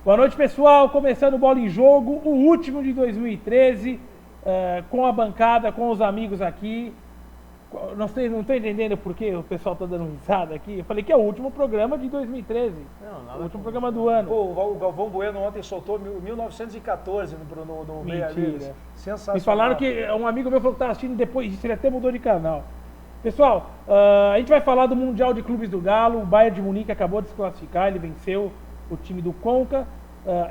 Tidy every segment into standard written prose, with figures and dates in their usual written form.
Boa noite, pessoal. Começando o Bola em Jogo, o último de 2013, com a bancada, com os amigos aqui. Não estou entendendo por que o pessoal está dando risada aqui. Eu falei que é o último programa de 2013. O último programa do ano. Pô, o Galvão Bueno ontem soltou 1914 no Meia Livre. Sensacional. Me falaram que um amigo meu falou que estava assistindo depois disso, ele até mudou de canal. Pessoal, a gente vai falar do Mundial de Clubes do Galo. O Bayern de Munique acabou de se classificar, ele venceu o time do Conca.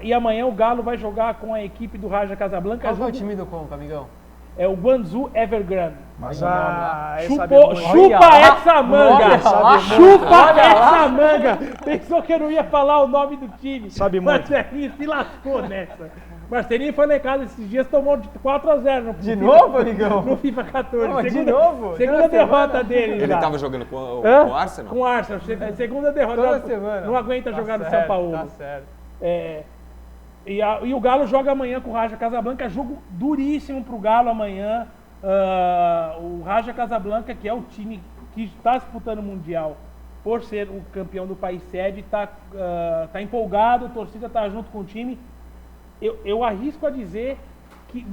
E amanhã o Galo vai jogar com a equipe do Raja Casablanca. Qual é o time do Conca, amigão? É o Guangzhou Evergrande. Mas chupa essa manga! Chupa essa manga! Pensou que eu não ia falar o nome do time. Sabe muito. Marcelinho se lascou nessa. Marcelinho foi lá em casa esses dias, tomou de 4-0. De novo, amigão? No FIFA 14. Pô, de novo? Segunda derrota dele. Ele estava jogando com o Arsenal? Com o Arsenal. Segunda derrota. Toda semana. Não aguenta jogar no certo, São Paulo. Tá certo. E o Galo joga amanhã com o Raja Casablanca, jogo duríssimo pro Galo amanhã. O Raja Casablanca, que é o time que está disputando o Mundial por ser o campeão do país sede, tá empolgado, a torcida está junto com o time. Eu arrisco a dizer que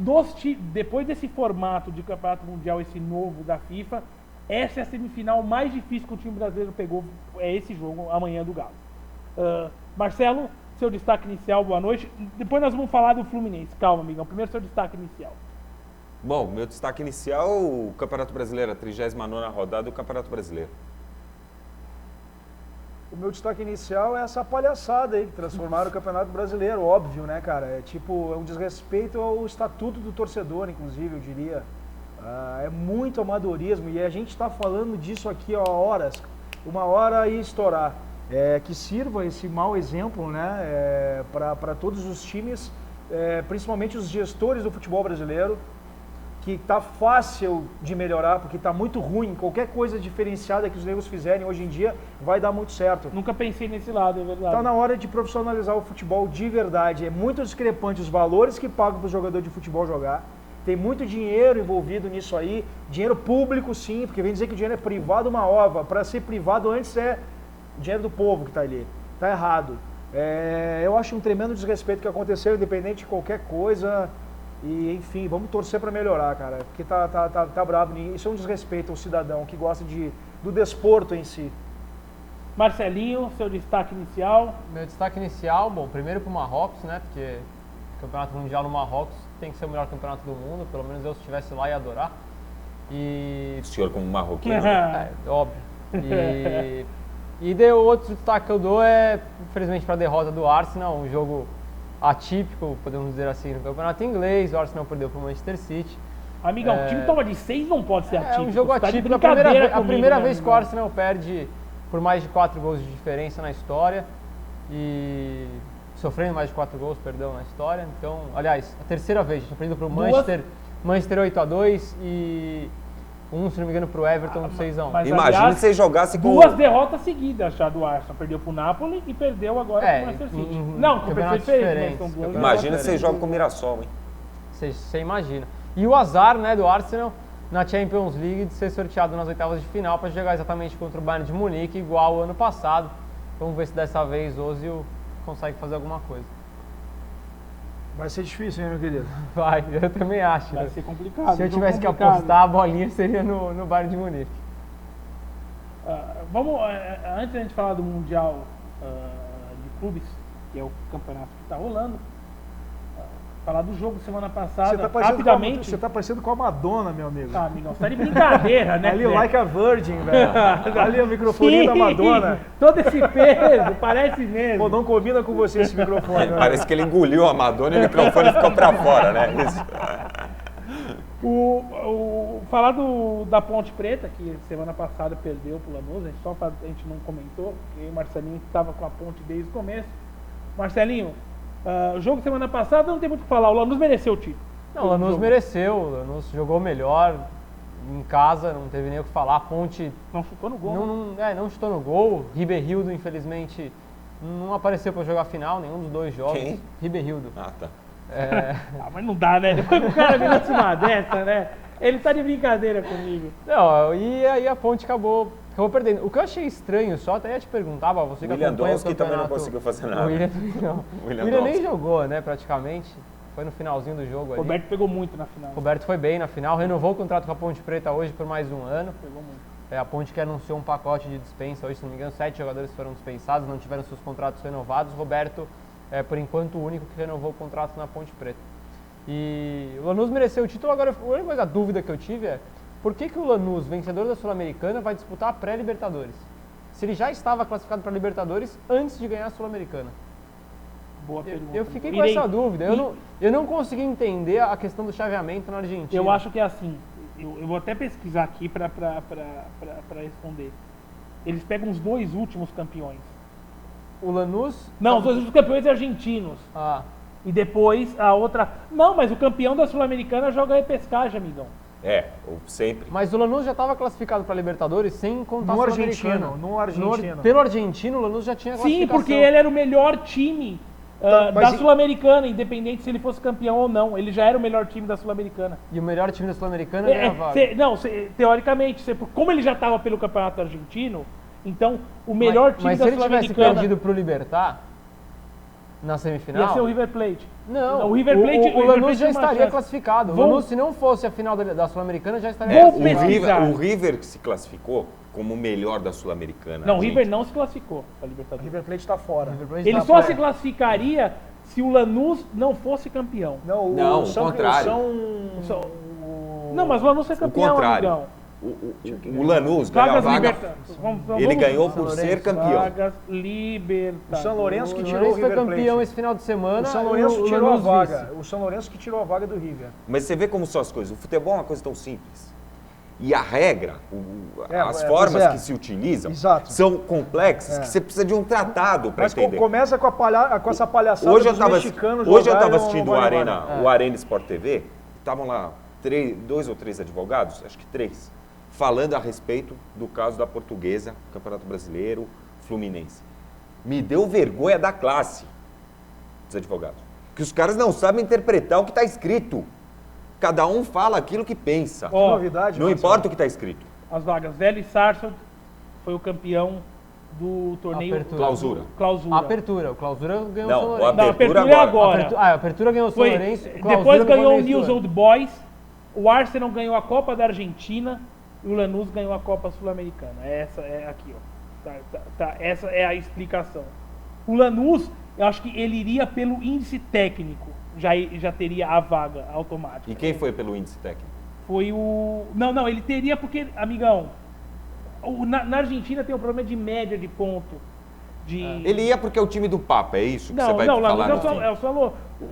depois desse formato de campeonato mundial, esse novo da FIFA, essa é a semifinal mais difícil que o time brasileiro pegou, é esse jogo amanhã do Galo. Marcelo, seu destaque inicial, boa noite. Depois nós vamos falar do Fluminense. Calma, amigão. Primeiro, seu destaque inicial. Bom, meu destaque inicial, o Campeonato Brasileiro, a 39ª rodada do Campeonato Brasileiro. O meu destaque inicial é essa palhaçada aí, que transformaram o Campeonato Brasileiro, óbvio, né, cara? É um desrespeito ao estatuto do torcedor, inclusive, eu diria. É muito amadorismo e a gente está falando disso aqui há horas, uma hora ia estourar. Que sirva esse mau exemplo, né, para todos os times, principalmente os gestores do futebol brasileiro, que está fácil de melhorar, porque está muito ruim. Qualquer coisa diferenciada que os negros fizerem hoje em dia vai dar muito certo. Nunca pensei nesse lado, é verdade. Está na hora de profissionalizar o futebol de verdade. É muito discrepante os valores que pagam para o jogador de futebol jogar. Tem muito dinheiro envolvido nisso aí, dinheiro público sim, porque vem dizer que o dinheiro é privado uma ova. Para ser privado antes é dinheiro do povo que está ali. Está errado. Eu acho um tremendo desrespeito que aconteceu, independente de qualquer coisa. E, enfim, vamos torcer para melhorar, cara. Porque tá brabo. Isso é um desrespeito ao cidadão que gosta do desporto em si. Marcelinho, seu destaque inicial. Meu destaque inicial, bom, primeiro pro Marrocos, né? Porque o Campeonato Mundial no Marrocos tem que ser o melhor campeonato do mundo. Pelo menos eu, se estivesse lá, ia adorar. O senhor como marroquino. Óbvio. E o outro destaque que eu dou infelizmente, para a derrota do Arsenal, um jogo atípico, podemos dizer assim, no campeonato inglês. O Arsenal perdeu para o Manchester City. Amigão, o time toma de 6 não pode ser atípico. É um jogo atípico. A primeira vez que o Arsenal perde por mais de 4 gols de diferença na história. E sofrendo mais de 4 gols, perdão, na história. Então, aliás, a terceira vez, tinha perdido para o Manchester 8-2 e se não me engano, para o Everton 6-1. Imagina se você jogasse com... Duas derrotas seguidas já do Arsenal. Perdeu para o Napoli e perdeu agora para o Manchester City. Não, com diferente. Imagina se você joga com o Mirassol, hein? Você imagina. E o azar, né, do Arsenal na Champions League de ser sorteado nas oitavas de final para jogar exatamente contra o Bayern de Munique, igual ao ano passado. Vamos ver se dessa vez o Ozil consegue fazer alguma coisa. Vai ser difícil, hein, meu querido? Vai, eu também acho. Vai ser complicado. Se eu tivesse que apostar, a bolinha seria no Bayern de Munique. Antes da gente falar do Mundial de Clubes, que é o campeonato que está rolando, falar do jogo semana passada, rapidamente. Você tá parecendo com a Madonna, meu amigo. Ah, amigão, você tá de brincadeira, né? Ali, like a virgin, velho. Ali o microfone da Madonna. Todo esse peso, parece mesmo. Pô, não combina com você esse microfone. Né? Parece que ele engoliu a Madonna e o microfone ficou pra fora, né? Isso. Falar da Ponte Preta, que semana passada perdeu pro Lanús, a gente não comentou, porque o Marcelinho estava com a Ponte desde o começo. Marcelinho, o jogo semana passada não tem muito o que falar, o Lanús mereceu o título. Não, o Lanús mereceu, o Lanús jogou melhor em casa, não teve nem o que falar. A Ponte não chutou no gol. Não chutou no gol. Ribeirildo, infelizmente, não apareceu para jogar a final, nenhum dos dois jogos. Quem? Ribeirildo. Ah, tá. Mas não dá, né? Depois que o cara vem cima dessa, né? Ele tá de brincadeira comigo. Não, e aí a Ponte acabou acabou perdendo. O que eu achei estranho, só até ia te perguntar, você que acompanha o Lewandowski também não campeonato... conseguiu fazer nada. O William não. O William nem jogou, né, praticamente. Foi no finalzinho do jogo ali. Roberto pegou muito na final. Roberto foi bem na final, renovou o contrato com a Ponte Preta hoje por mais um ano. Pegou muito. A Ponte que anunciou um pacote de dispensa hoje, se não me engano, 7 jogadores foram dispensados, não tiveram seus contratos renovados. Roberto é, por enquanto, o único que renovou o contrato na Ponte Preta. E o Lanús mereceu o título. Agora, a única dúvida que eu tive é por que o Lanús, vencedor da Sul-Americana, vai disputar a pré-Libertadores? Se ele já estava classificado para a Libertadores antes de ganhar a Sul-Americana. Boa pergunta. Eu fiquei com essa dúvida. Eu não consegui entender a questão do chaveamento na Argentina. Eu acho que é assim. Eu vou até pesquisar aqui para responder. Eles pegam os 2 últimos campeões. O Lanús... Não, os 2 últimos campeões argentinos. Ah. E depois a outra... Não, mas o campeão da Sul-Americana joga repescagem, amigão. Sempre. Mas o Lanús já estava classificado para a Libertadores sem contar a Sul-Americana. No argentino. Pelo argentino, o Lanús já tinha classificação. Sim, porque ele era o melhor time da Sul-Americana, independente se ele fosse campeão ou não. Ele já era o melhor time da Sul-Americana. E o melhor time da Sul-Americana ganha a vaga. Teoricamente, como ele já estava pelo campeonato argentino, então o melhor time da Sul-Americana... Mas se ele tivesse perdido para o Libertad na semifinal... Ia ser o River Plate. Não, o River Plate, o Lanús já estaria classificado. O Lanús, se não fosse a final da Sul-Americana, já estaria classificado. O River que se classificou como o melhor da Sul-Americana. Não, o River não se classificou para a Libertadores. O River Plate está fora. Ele só se classificaria se o Lanús não fosse campeão. Não, o contrário. Não, mas o Lanús foi campeão, amigão. O Lanús ganhou a vaga. Ele ganhou por ser campeão. Vagas Libertadores. O São Lourenço que O tirou o Lanús foi River campeão Plate. esse final de semana. O São Lourenço tirou a Lanús vaga. vice. O São Lourenço que tirou a vaga do River. Mas você vê como são as coisas. O futebol é uma coisa tão simples. E a regra, as formas que se utilizam são complexas, que você precisa de um tratado para entender. Mas começa com essa palhaçada dos mexicanos. Hoje eu estava assistindo o Arena Sport TV, estavam lá 2 ou 3 advogados, acho que 3, falando a respeito do caso da Portuguesa, Campeonato Brasileiro, Fluminense. Me deu vergonha da classe dos advogados, que os caras não sabem interpretar o que está escrito. Cada um fala aquilo que pensa. Novidade, não importa o que está escrito. As vagas. Vélez Sarsfield foi o campeão do torneio Clausura. Apertura. O Clausura ganhou não, o São Lourenço. Não, Apertura é agora. A Apertura ganhou o São Lourenço. Depois ganhou o News Old Boys. O Arsenal ganhou a Copa da Argentina e o Lanús ganhou a Copa Sul-Americana. Essa é aqui, ó. Essa é a explicação. O Lanús, eu acho que ele iria pelo índice técnico. Já teria a vaga automática. E quem foi pelo índice técnico? Foi o... Não, ele teria porque, amigão, na Argentina tem um problema de média de ponto. Ele ia porque é o time do Papa, é isso que você vai falar no fim?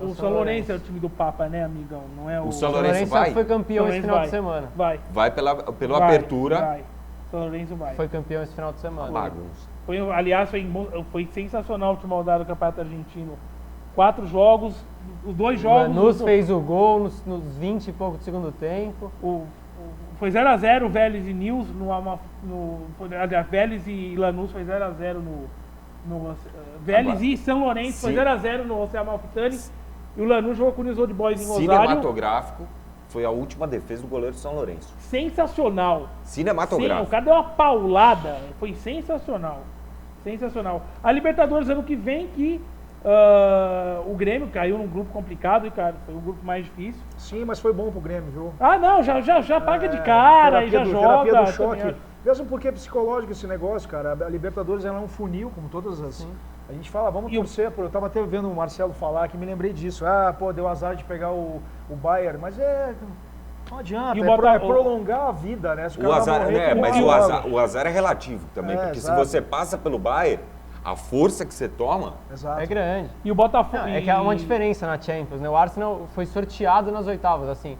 O São Lourenço é o time do Papa, né, amigão? Não é o São Lourenço vai? Foi campeão esse final de semana. Vai pela Apertura. Vai. São Lourenço vai. Foi campeão esse final de semana. Bagunça. Aliás, foi sensacional a última rodada do Campeonato Argentino. 4 jogos, os 2 jogos... O Lanús fez o gol nos 20 e pouco do segundo tempo. Foi 0x0 o Vélez e News, Vélez e Lanús foi 0x0 no Vélez e São Lourenço foi 0x0 no José Amalfitani. E o Lanús jogou com o News Old Boys em Rosário. Cinematográfico, foi a última defesa do goleiro de São Lourenço. Sensacional. Cinematográfico. O cara deu uma paulada, foi sensacional. Sensacional. A Libertadores ano que vem que... o Grêmio caiu num grupo complicado, e cara, foi o grupo mais difícil. Sim, mas foi bom pro Grêmio, viu? Não, já paga de cara e já joga. Terapia do choque. Mesmo porque é psicológico esse negócio, cara. A Libertadores ela é um funil, como todas as... Sim. A gente fala, vamos torcer. Eu tava até vendo o Marcelo falar que me lembrei disso. Deu azar de pegar o Bayern, mas não adianta, é prolongar a vida, né? Se o azar, mas o azar é relativo também, porque se você passa pelo Bayern, a força que você toma é grande. E o Botafogo... É que há uma diferença na Champions, né? O Arsenal foi sorteado nas oitavas, assim.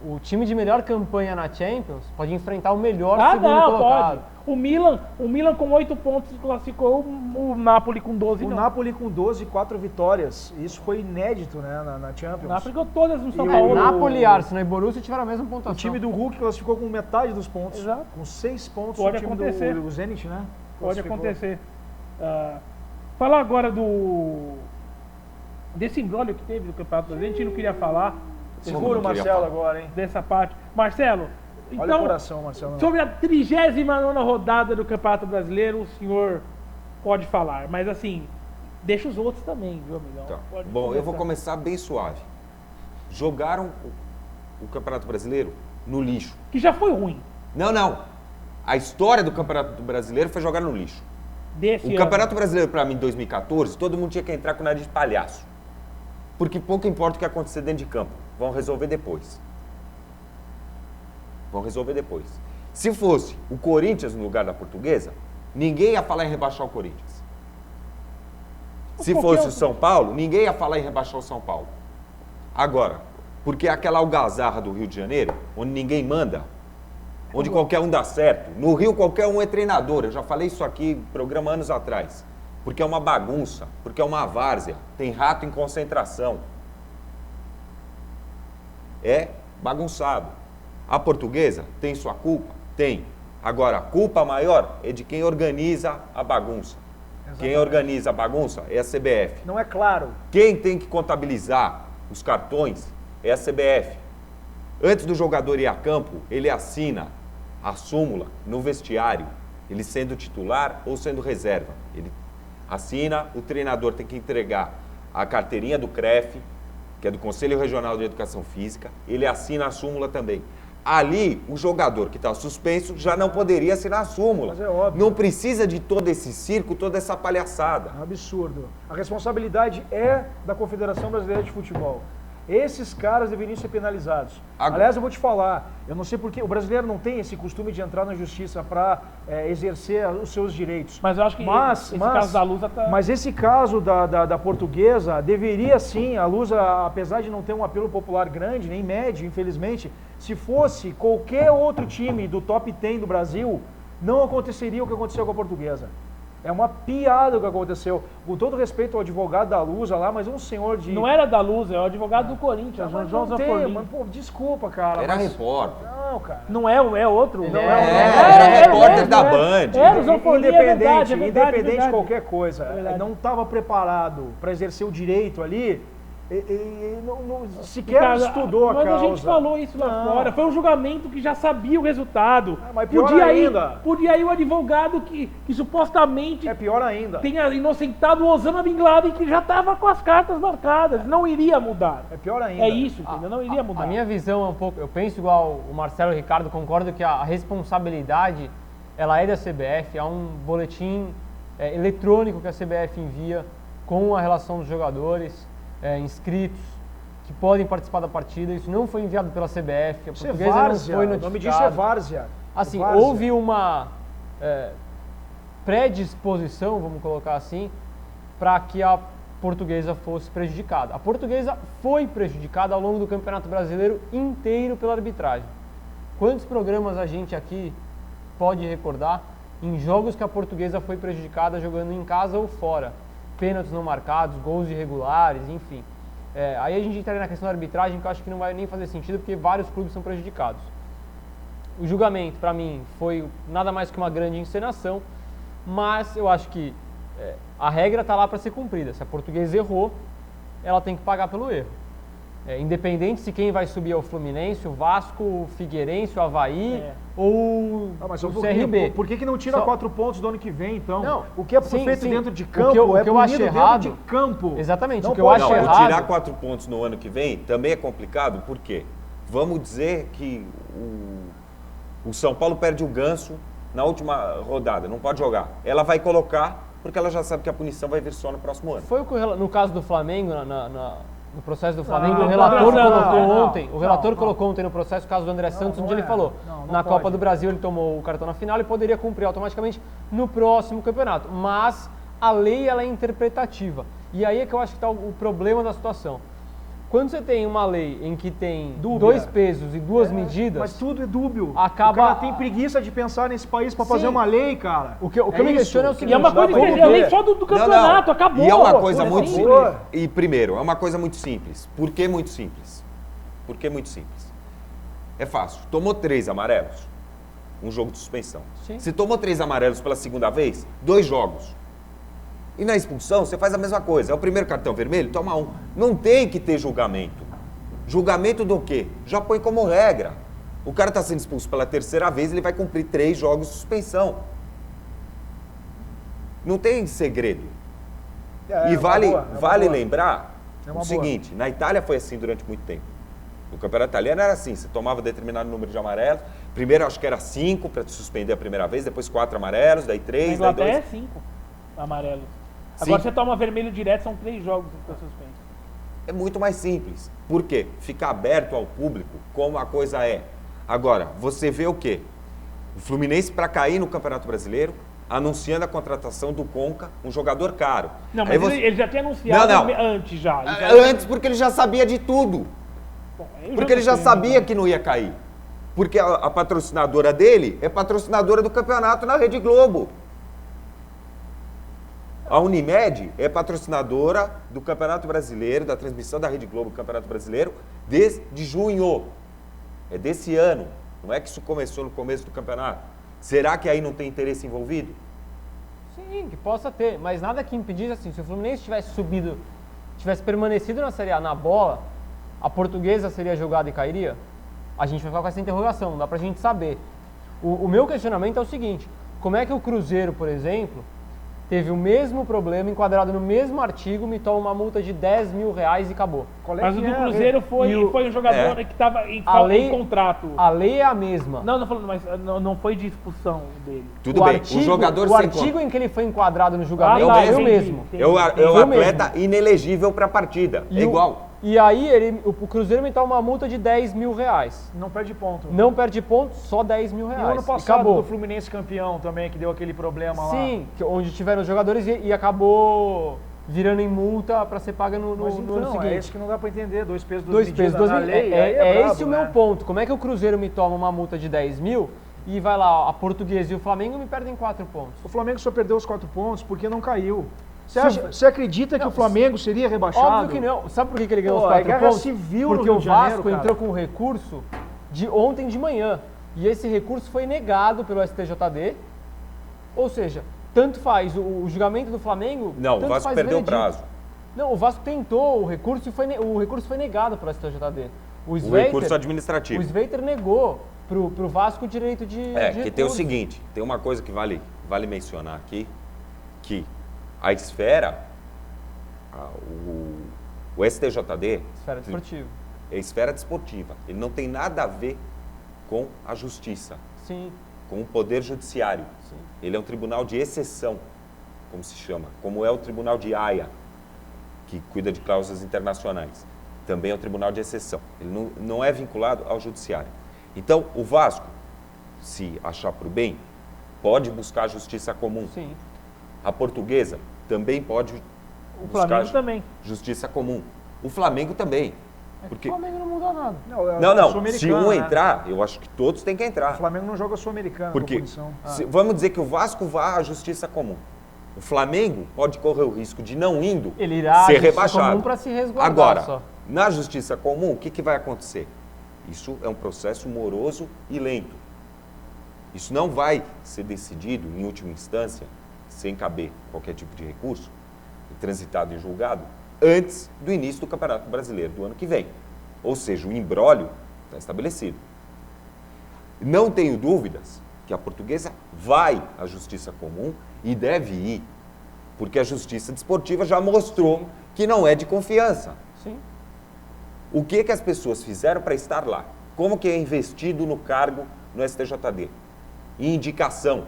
O time de melhor campanha na Champions pode enfrentar o melhor segundo colocado. Pode. O Milan com 8 pontos classificou o Napoli com 12. O Napoli com 12 e 4 vitórias. Isso foi inédito, né, na Champions. O Napoli ganhou todas no São Paulo. Napoli, Arsenal e Borussia tiveram a mesma pontuação. O time do Hulk classificou com metade dos pontos. Exato. Com 6 pontos. Pode o time acontecer. do Zenit, né? Pode acontecer. Falar agora desse imbróglio que teve do Campeonato Brasileiro, a gente não queria falar. Segura o Marcelo agora, hein? Dessa parte. Marcelo, Olha o Então, coração, Marcelo. sobre a 39ª rodada do Campeonato Brasileiro, o senhor pode falar. Mas assim, deixa os outros também, viu, amigão? Tá. Pode Bom, eu vou começar. começar bem suave. Jogaram o Campeonato Brasileiro no lixo. Que já foi ruim. Não. A história do Campeonato Brasileiro foi jogar no lixo. Desse O ano. Campeonato Brasileiro, para mim, em 2014, todo mundo tinha que entrar com o nariz de palhaço. Porque pouco importa o que acontecer dentro de campo. Vão resolver depois. Se fosse o Corinthians no lugar da Portuguesa, ninguém ia falar em rebaixar o Corinthians. Se fosse o São Paulo, ninguém ia falar em rebaixar o São Paulo. Agora, porque aquela algazarra do Rio de Janeiro, onde ninguém manda, onde qualquer um dá certo. No Rio, qualquer um é treinador. Eu já falei isso aqui em programa anos atrás. Porque é uma bagunça, porque é uma várzea. Tem rato em concentração. É bagunçado. A Portuguesa tem sua culpa? Tem. Agora, a culpa maior é de quem organiza a bagunça. Quem organiza a bagunça é a CBF. Não é claro. Quem tem que contabilizar os cartões é a CBF. Antes do jogador ir a campo, ele assina a súmula no vestiário, ele sendo titular ou sendo reserva. Ele assina, o treinador tem que entregar a carteirinha do CREF, que é do Conselho Regional de Educação Física, ele assina a súmula também. Ali, o jogador que está suspenso já não poderia assinar a súmula. Mas é óbvio. Não precisa de todo esse circo, toda essa palhaçada. É um absurdo. A responsabilidade é da Confederação Brasileira de Futebol. Esses caras deveriam ser penalizados. Aliás, eu vou te falar, eu não sei porque o brasileiro não tem esse costume de entrar na justiça para exercer os seus direitos. Mas eu acho que esse caso da Lusa tá... Mas esse caso da Portuguesa deveria sim, a Lusa, apesar de não ter um apelo popular grande, nem médio, infelizmente, se fosse qualquer outro time do top 10 do Brasil, não aconteceria o que aconteceu com a Portuguesa. É uma piada o que aconteceu. Com todo respeito ao advogado da Lusa lá, mas um senhor de... Não era da Lusa, é o advogado do Corinthians, João Zanforlin. Mano, pô, desculpa, cara. Era repórter. Não, cara. Não é outro? Não era repórter da Band. Era o Zanforlin, Independente é verdade. de qualquer coisa. verdade. Não estava preparado para exercer o direito ali. Não sequer Cara, estudou a mas causa. a gente falou isso lá fora. Foi um julgamento que já sabia o resultado. Mas pior ainda. Podia ir o advogado que supostamente É pior ainda. tenha inocentado o Osama Bin Laden, que já estava com as cartas marcadas. Não iria mudar. É pior ainda. É isso, entendeu? Não iria mudar. A minha visão é um pouco, eu penso igual o Marcelo e o Ricardo, concordo que a responsabilidade ela é da CBF, há um boletim eletrônico que a CBF envia com a relação dos jogadores inscritos que podem participar da partida. Isso não foi enviado pela CBF, a Isso é Portuguesa várzea. não foi O notificada. nome disso é várzea. Assim, Várzea. houve uma predisposição, vamos colocar assim, para que a Portuguesa fosse prejudicada. A Portuguesa foi prejudicada ao longo do Campeonato Brasileiro inteiro pela arbitragem. Quantos programas a gente aqui pode recordar em jogos que a Portuguesa foi prejudicada jogando em casa ou fora? Pênaltis não marcados, gols irregulares, enfim. Aí a gente entraria na questão da arbitragem, que eu acho que não vai nem fazer sentido, porque vários clubes são prejudicados. O julgamento, para mim, foi nada mais que uma grande encenação, mas eu acho que a regra está lá para ser cumprida. Se a Portuguesa errou, ela tem que pagar pelo erro. Independente se quem vai subir é o Fluminense, o Vasco, o Figueirense, o Avaí ou Mas o um CRB. Por que não tira 4 pontos do ano que vem, então? Não, o que é sim, feito sim. dentro de O campo que eu é acho punido errado- dentro de campo. Exatamente, Não o que eu pode- acho Não, errado... tirar 4 pontos no ano que vem também é complicado, por quê? Vamos dizer que o São Paulo perde o Ganso na última rodada, não pode jogar. Ela vai colocar, porque ela já sabe que a punição vai vir só no próximo ano. Foi o que no caso do Flamengo, no processo do Flamengo, Não, o relator não, colocou não, ontem, o relator colocou ontem no processo o caso do André Santos, onde ele falou, não na pode. Copa do Brasil ele tomou o cartão na final e poderia cumprir automaticamente no próximo campeonato, mas a lei ela é interpretativa, e aí é que eu acho que está o problema da situação. Quando você tem uma lei em que tem Dúbia. 2 pesos e 2 medidas, Mas tudo é dúbio. Acaba- O cara tem preguiça de pensar nesse país para fazer Sim. uma lei, cara. o que eu me isso. questiono é o E seguinte, é uma coisa como que é lei ver? só do campeonato, acabou. E é uma pô, coisa pô, muito assim. simples. E primeiro, é uma coisa muito simples. Por que muito simples? Por que muito simples? É fácil. Tomou 3 amarelos, um jogo de suspensão. Sim. Se tomou 3 amarelos pela segunda vez, 2 jogos. E na expulsão, você faz a mesma coisa. É o primeiro cartão vermelho, toma 1. Não tem que ter julgamento. Julgamento do quê? Já põe como regra. O cara está sendo expulso pela terceira vez, ele vai cumprir 3 jogos de suspensão. Não tem segredo. E vale lembrar o seguinte, na Itália foi assim durante muito tempo. No campeonato italiano era assim, você tomava determinado número de amarelos, primeiro acho que era 5 para te suspender a primeira vez, depois 4 amarelos, daí 3, daí 2. É 5 amarelos. Agora você toma vermelho direto, são 3 jogos que fica suspenso. É muito mais simples. Por quê? Fica aberto ao público como a coisa é. Agora, você vê o quê? O Fluminense para cair no Campeonato Brasileiro, anunciando a contratação do Conca, um jogador caro. Não, mas ele já tinha anunciado antes já. Antes porque ele já sabia de tudo. Bom, porque ele já sabia que não ia cair. Porque a patrocinadora dele é patrocinadora do campeonato na Rede Globo. A Unimed é patrocinadora do Campeonato Brasileiro, da transmissão da Rede Globo do Campeonato Brasileiro, desde junho. É desse ano. Não é que isso começou no começo do campeonato. Será que aí não tem interesse envolvido? Sim, que possa ter. Mas nada que impedisse, assim, se o Fluminense tivesse subido, tivesse permanecido na Série A na bola, a Portuguesa seria jogada e cairia? A gente vai ficar com essa interrogação, não dá pra gente saber. O meu questionamento é o seguinte, como é que o Cruzeiro, por exemplo, teve o mesmo problema, enquadrado no mesmo artigo, me toma uma multa de R$10 mil e acabou. Mas o do Cruzeiro foi um jogador que estava em contrato. A lei é a mesma. Não, mas não foi de expulsão dele. Tudo bem, o jogador o artigo em que ele foi enquadrado no julgamento Ah, é o mesmo. É o atleta inelegível para a partida. É igual. E aí o Cruzeiro me toma uma multa de R$10 mil. Não perde ponto. Não perde ponto, só R$10 mil. E o ano passado do Fluminense campeão também, que deu aquele problema lá. Sim, onde tiveram os jogadores e acabou virando em multa para ser paga no ano seguinte. É isso que não dá para entender, 2 pesos, 2 medidas na lei. É esse o meu ponto. Como é que o Cruzeiro me toma uma multa de R$10 mil e vai lá, a Portuguesa e o Flamengo me perdem 4 pontos? O Flamengo só perdeu os 4 pontos porque não caiu. Você acredita que o Flamengo seria rebaixado? Óbvio que não. Sabe por que ele ganhou os 4 pontos? Civil porque no o Rio de Janeiro, Vasco entrou com um recurso de ontem de manhã. E esse recurso foi negado pelo STJD. Ou seja, tanto faz o julgamento do Flamengo... Não, o Vasco perdeu o prazo. Não, o Vasco tentou o recurso e o recurso foi negado pelo STJD. O recurso administrativo. O Sveiter negou pro Vasco o direito de que recurso. tem o seguinte, tem uma coisa que vale mencionar aqui, que a esfera, o STJD... Esfera desportiva. É esfera desportiva. Ele não tem nada a ver com a justiça. Sim. Com o poder judiciário. Sim. Ele é um tribunal de exceção, como se chama. Como é o tribunal de Haia, que cuida de cláusulas internacionais. Também é um tribunal de exceção. Ele não é vinculado ao judiciário. Então, o Vasco, se achar por bem, pode buscar a justiça comum. Sim. A Portuguesa também pode buscar justiça comum. O Flamengo também. Porque... O Flamengo não muda nada. Não. Se um entrar, eu acho que todos têm que entrar. O Flamengo não joga Sul-Americana. Porque vamos dizer que o Vasco vá à justiça comum. O Flamengo pode correr o risco de não indo ele irá ser rebaixado. Comum para se resguardar. Agora, na justiça comum, o que vai acontecer? Isso é um processo moroso e lento. Isso não vai ser decidido, em última instância, sem caber qualquer tipo de recurso, transitado e julgado, antes do início do Campeonato Brasileiro do ano que vem. Ou seja, o imbróglio está estabelecido. Não tenho dúvidas que a Portuguesa vai à justiça comum e deve ir, porque a justiça desportiva já mostrou que não é de confiança. Sim. O que as pessoas fizeram para estar lá? Como que é investido no cargo no STJD? Indicação.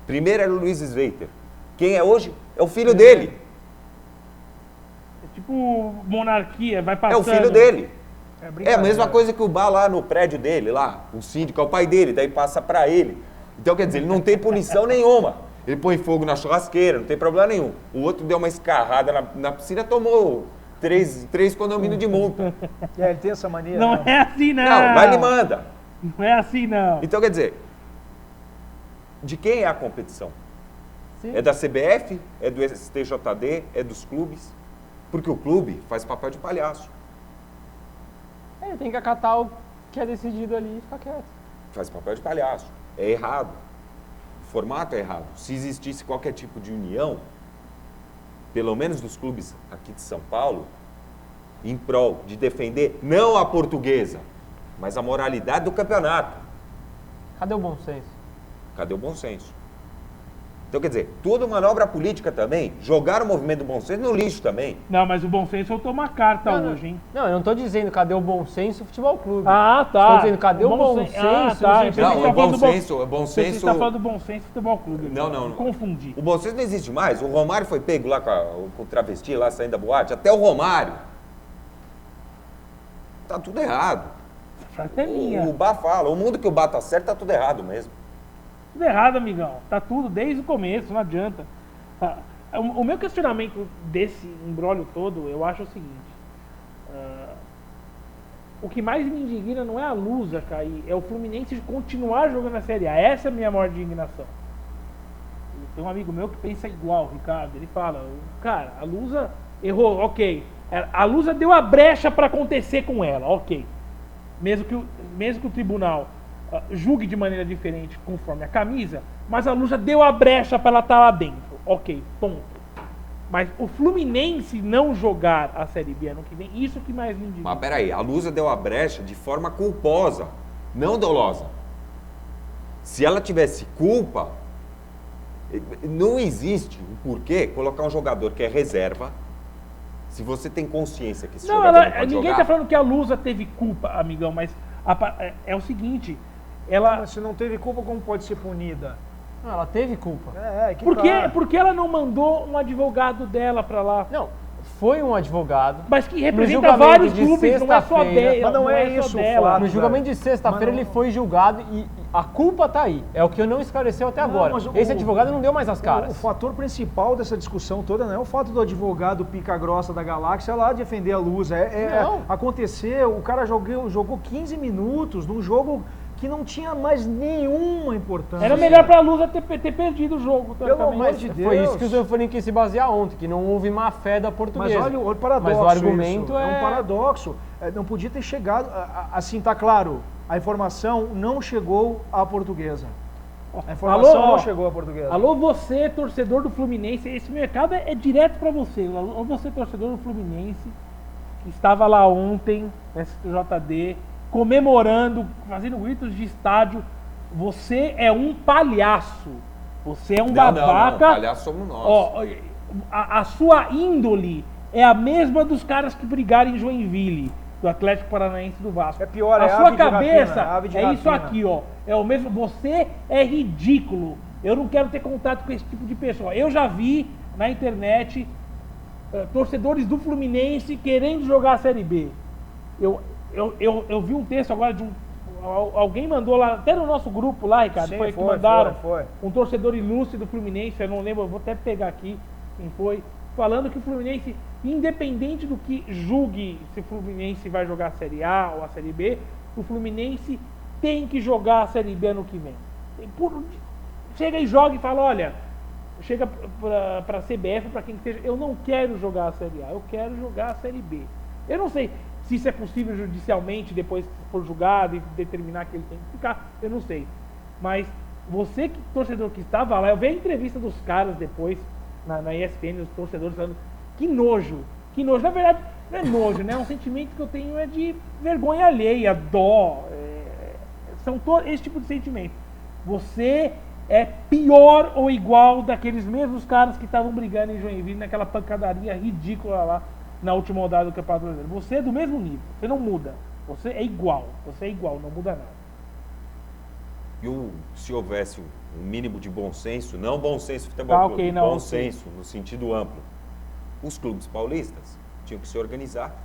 Primeiro era o Luiz Sveiter. Quem é hoje? É o filho dele. É tipo monarquia, vai passando. É o filho dele. É a mesma coisa que o bar lá no prédio dele, lá, o síndico é o pai dele, daí passa para ele. Então, quer dizer, ele não tem punição nenhuma. Ele põe fogo na churrasqueira, não tem problema nenhum. O outro deu uma escarrada na piscina, tomou três condomínios de multa. Ele tem essa mania. Não é assim, não. Não, vai e manda. Não é assim, não. Então, quer dizer, de quem é a competição? Sim. É da CBF? É do STJD? É dos clubes? Porque o clube faz papel de palhaço. Ele tem que acatar o que é decidido ali e ficar quieto. Faz papel de palhaço. É errado. O formato é errado. Se existisse qualquer tipo de união, pelo menos dos clubes aqui de São Paulo, em prol de defender não a Portuguesa, mas a moralidade do campeonato. Cadê o bom senso? Cadê o bom senso? Então, quer dizer, toda manobra política também, jogar o movimento do bom senso no lixo também. Não, mas o bom senso soltou uma carta hoje, hein? Não, eu não tô dizendo cadê o bom senso futebol clube. Ah, tá. Estou dizendo cadê o bom senso tá. no sentido- Não, o bom senso... Você está falando do bom senso futebol clube. Não. Confundi. O bom senso não existe mais. O Romário foi pego lá com o travesti lá saindo da boate. Até o Romário. Tá tudo errado. Essa frase é minha. O Bá fala, o mundo que o Bá tá certo tá tudo errado mesmo. Tudo errado, amigão. Tá tudo desde o começo, não adianta. O meu questionamento desse imbróglio todo, eu acho o seguinte. O que mais me indigna não é a Lusa cair, é o Fluminense continuar jogando a Série A. Essa é a minha maior indignação. Tem um amigo meu que pensa igual, Ricardo. Ele fala, cara, a Lusa errou, ok. A Lusa deu a brecha para acontecer com ela, ok. Mesmo que o tribunal julgue de maneira diferente conforme a camisa, mas a Lusa deu a brecha para ela estar lá dentro, ok, ponto. Mas o Fluminense não jogar a Série B ano que vem, isso que mais me indigna. Mas peraí, a Lusa deu a brecha de forma culposa, não dolosa. Se ela tivesse culpa, não existe o porquê colocar um jogador que é reserva. Se você tem consciência que esse jogador não pode ninguém jogar... está falando que a Lusa teve culpa, amigão, mas é o seguinte, Mas se não teve culpa, como pode ser punida? Não, ela teve culpa. Por que ela não mandou um advogado dela para lá? Não, foi um advogado. Mas que No representa julgamento vários de clubes, não é só sexta-feira. dela. Mas não é só isso, dela. Flávio. No julgamento de sexta-feira Mas não- ele foi julgado e a culpa tá aí. É o que eu não esclareceu até agora. mas Esse advogado não deu mais as O caras. fator principal dessa discussão toda não é o fato do advogado pica grossa da galáxia lá defender a Lusa. Não. Acontecer, o cara jogou 15 minutos num jogo que não tinha mais nenhuma importância. Era melhor para a Lusa ter perdido o jogo. Pelo teoricamente. amor de Deus. Foi isso que o Zanfoni quis se basear ontem, que não houve má fé da Mas portuguesa. olha o paradoxo. Mas o argumento isso. É um paradoxo. Não podia ter chegado. Assim, tá claro, a informação não chegou à portuguesa. A informação não chegou à portuguesa. Alô, você, torcedor do Fluminense, esse mercado é direto para você. Alô, você, torcedor do Fluminense, que estava lá ontem, na STJD, comemorando, fazendo gritos de estádio. Você é um palhaço. Você é um babaca. Não, palhaço somos nós. Ó, a sua índole é a mesma dos caras que brigaram em Joinville, do Atlético Paranaense e do Vasco. É pior, a é sua ave de cabeça rapina, ave de é isso rapina. aqui, ó. É o mesmo. Você é ridículo. Eu não quero ter contato com esse tipo de pessoa. Eu já vi na internet torcedores do Fluminense querendo jogar a Série B. Eu vi um texto agora de alguém mandou lá, até no nosso grupo lá, Ricardo, Sim, que foi, mandaram foi. um torcedor ilustre do Fluminense, eu não lembro, eu vou até pegar aqui quem foi, falando que o Fluminense, independente do que julgue se o Fluminense vai jogar a Série A ou a Série B, o Fluminense tem que jogar a Série B ano que vem. Chega e joga e fala, olha, chega para a CBF, para quem seja, eu não quero jogar a Série A, eu quero jogar a Série B. Eu não sei se isso é possível judicialmente, depois que for julgado e determinar que ele tem que ficar, eu não sei. Mas você, torcedor que estava lá, eu vi a entrevista dos caras depois, na ESPN, os torcedores falando, que nojo. Na verdade, não é nojo, né? É um sentimento que eu tenho é de vergonha alheia, dó. São esse tipo de sentimento. Você é pior ou igual daqueles mesmos caras que estavam brigando em Joinville naquela pancadaria ridícula lá na última rodada do Campeonato Brasileiro. Você é do mesmo nível, você não muda. Você é igual, não muda nada. E se houvesse um mínimo de bom senso, não bom senso futebol clube, ok, não, bom ok. senso no sentido amplo, os clubes paulistas tinham que se organizar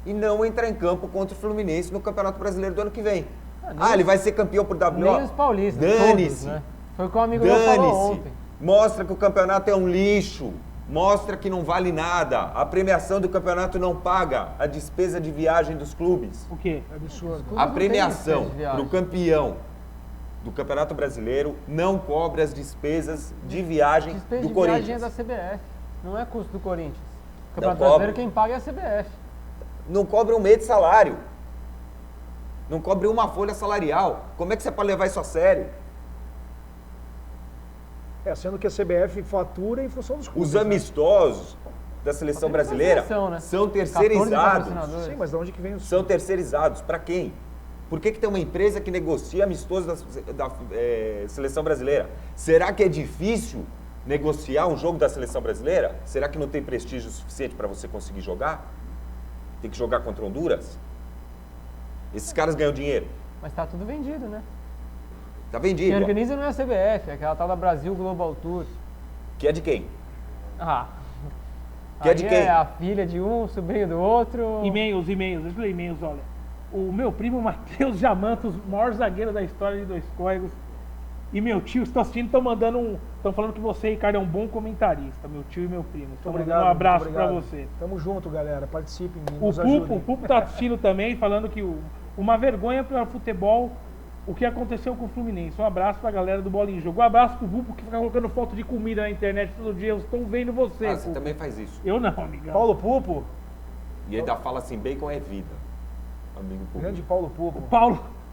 e não entrar em campo contra o Fluminense no Campeonato Brasileiro do ano que vem. Ele vai ser campeão por WO? Nem os paulistas, Dane-se. todos, né? Foi o que o amigo meu falou ontem. Mostra que o campeonato é um lixo. Mostra que não vale nada. A premiação do campeonato não paga a despesa de viagem dos clubes. O quê? Absurdo. A não premiação tem despesa de viagem. para o campeão do Campeonato Brasileiro não cobre as despesas de viagem Despesa do de viagem é Corinthians. da CBF, não é custo do Corinthians. O Não Campeonato cobre. Brasileiro quem paga é a CBF. Não cobre um mês de salário. Não cobre uma folha salarial. Como é que você pode levar isso a sério? Sendo que a CBF fatura em função dos clubes. Os amistosos da seleção Tem brasileira seleção, né? são 14 terceirizados. patrocinadores. Sim, mas de onde que vem os... São terceirizados. Para quem? Por que tem uma empresa que negocia amistosos da seleção brasileira? Será que é difícil negociar um jogo da seleção brasileira? Será que não tem prestígio suficiente para você conseguir jogar? Tem que jogar contra Honduras? Esses caras ganham dinheiro. Mas tá tudo vendido, né? Tá vendido. Quem organiza não é a CBF, é aquela tal da Brasil Global Tour. Que é de quem? Ah. Que é de quem? É a filha de um, sobrinho do outro. E-mails, deixa eu ler e-mails, olha. O meu primo Matheus Jamantos, o maior zagueiro da história de Dois Córregos, e meu tio, estão assistindo, estão falando que você, Ricardo, é um bom comentarista, meu tio e meu primo. Estão mandando um abraço para você. Tamo junto, galera, participem, nos ajudem. O Pupo tá assistindo também, falando que uma vergonha para o futebol, o que aconteceu com o Fluminense. Um abraço pra galera do Bola em Jogo. Um abraço pro Pupo, que fica colocando foto de comida na internet todo dia. Eles estão vendo você. Ah, você também faz isso. Eu não, amigão. Paulo Pupo. E ainda fala assim, bacon é vida. Amigo Pupo. Grande Paulo Pupo.